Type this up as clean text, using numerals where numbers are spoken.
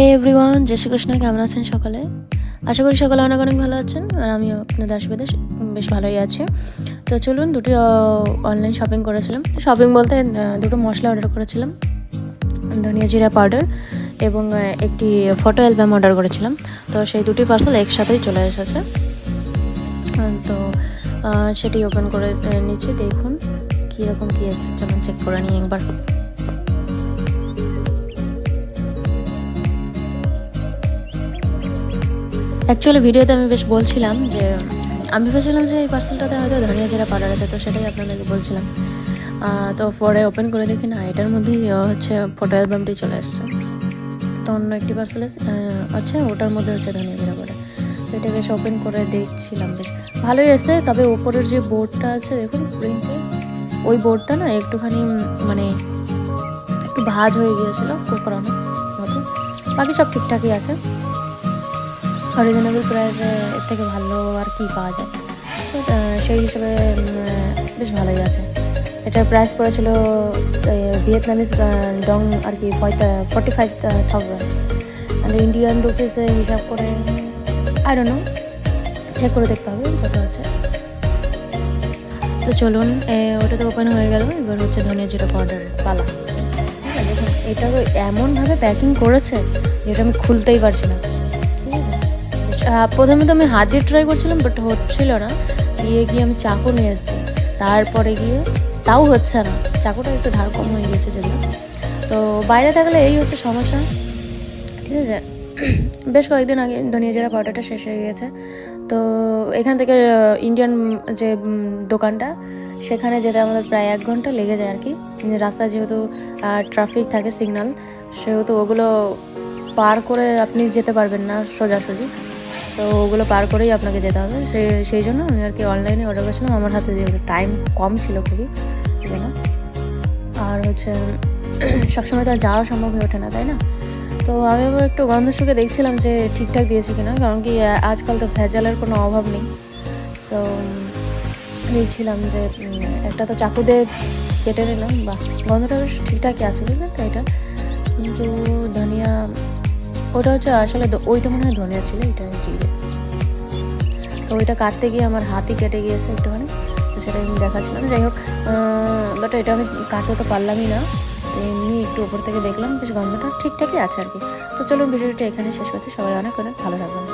হে everyone, জয় শ্রীকৃষ্ণ। কেমন আছেন সকলে? আশা করি সকলে অনেক অনেক ভালো আছেন, আর আমিও আপনাদের আশীর্বাদে বেশ ভালোই আছি। তো চলুন, দুটি অনলাইন শপিং করেছিলাম। শপিং বলতে দুটো মশলা অর্ডার করেছিলাম, ধনিয়া জিরা পাউডার এবং একটি ফটো অ্যালবাম অর্ডার করেছিলাম। তো সেই দুটি পার্সেল একসাথেই চলে এসেছে। তো সেটি ওপেন করে নিচ্ছি। দেখুন কীরকম কী এসেছে, চলুন চেক করে নিই একবার। অ্যাকচুয়ালি ভিডিওতে আমি বেশ বলছিলাম যে আমি ভেবেছিলাম যে এই পার্সেলটাতে হয়তো ধনিয়া জিরা পাউডার আছে, তো সেটাই আপনাদেরকে বলছিলাম। তো পরে ওপেন করে দেখি না, এটার মধ্যেই হচ্ছে ফটো অ্যালবামটি চলে এসছে। তো অন্য একটি পার্সেল আছে, ওটার মধ্যে হচ্ছে ধনিয়া জিরা পাউডার। তো এটা বেশ ওপেন করে দেখছিলাম, বেশ ভালোই এসে। তবে ওপরের যে বোর্ডটা আছে দেখুন প্রিন্টে, ওই বোর্ডটা না একটুখানি মানে একটু ভাঁজ হয়ে গিয়েছিলো কোকড়ানো মতো। বাকি সব ঠিকঠাকই আছে। রিজনেবল প্রাইসে এর থেকে ভালো আর কি পাওয়া যায়, তো সেই হিসেবে বেশ ভালোই আছে। এটার প্রাইস পড়েছিল ভিয়েতনামিজ ডং আর কি 45,000, আর ইন্ডিয়ান রুপিসে হিসাব করে আই ডোন্ট নো, চেক করে দেখতে হবে কত আছে। তো চলুন, ওটা তো ওপেন হয়ে গেল। এবার হচ্ছে ধনিয়া জিরা পাউডার পালা। দেখুন এটা এমনভাবে প্যাকিং করেছে যেটা আমি খুলতেই পারছি না। প্রথমে তো আমি হাত দিয়ে ট্রাই করছিলাম, বাট হচ্ছিল না। গিয়ে আমি চাকু নিয়ে এসেছি, তারপরে গিয়ে তাও হচ্ছে না। চাকুটা একটু ধার কম হয়ে গেছে যদিও। তো বাইরে থাকলে এই হচ্ছে সমস্যা, ঠিক আছে। বেশ কয়েকদিন আগে ধনিয়া জিরা পাউডারটা শেষ হয়ে গেছে। তো এখান থেকে ইন্ডিয়ান যে দোকানটা, সেখানে যেতে আমাদের প্রায় 1 ঘন্টা লেগে যায় আর কি। রাস্তায় যেহেতু ট্রাফিক থাকে, সিগন্যাল, সেহেতু ওগুলো পার করে আপনি যেতে পারবেন না সোজাসুজি। তো ওগুলো পার করেই আপনাকে যেতে হবে। সেই জন্য আমি আর কি অনলাইনে অর্ডার করেছিলাম। আমার হাতে যেহেতু টাইম কম ছিল খুবই, সেই জন্য। আর হচ্ছে সবসময় তো আর যাওয়া সম্ভব হয়ে ওঠে না, তাই না? তো আমি আবার একটু গন্ধ শুকে দেখছিলাম যে ঠিকঠাক দিয়েছি কিনা, কারণ কি আজকাল তো ভেজালের কোনো অভাব নেই। তো দেখছিলাম যে একটা তো চাকু দিয়ে কেটে নিলাম, বা গন্ধটা বেশ ঠিকঠাকই আছে, বুঝলেন তো এটা। কিন্তু ধনিয়া ওটা হচ্ছে আসলে ওইটা মনে হয় ধনিয়া ছিল, এটা জিরে। তো ওইটা কাটতে গিয়ে আমার হাতই কেটে গিয়েছে একটুখানি, তো সেটা আমি দেখাচ্ছিলাম। যাই হোক, বাট এটা আমি কাটতে তো পারলামই না। এমনি একটু উপর থেকে দেখলাম, বেশ গন্ধটা ঠিকঠাকই আছে আর কি। তো চলুন, ভিডিওটা এখানে শেষ করছি। সবাই অনেক অনেক ভালো থাকবেন।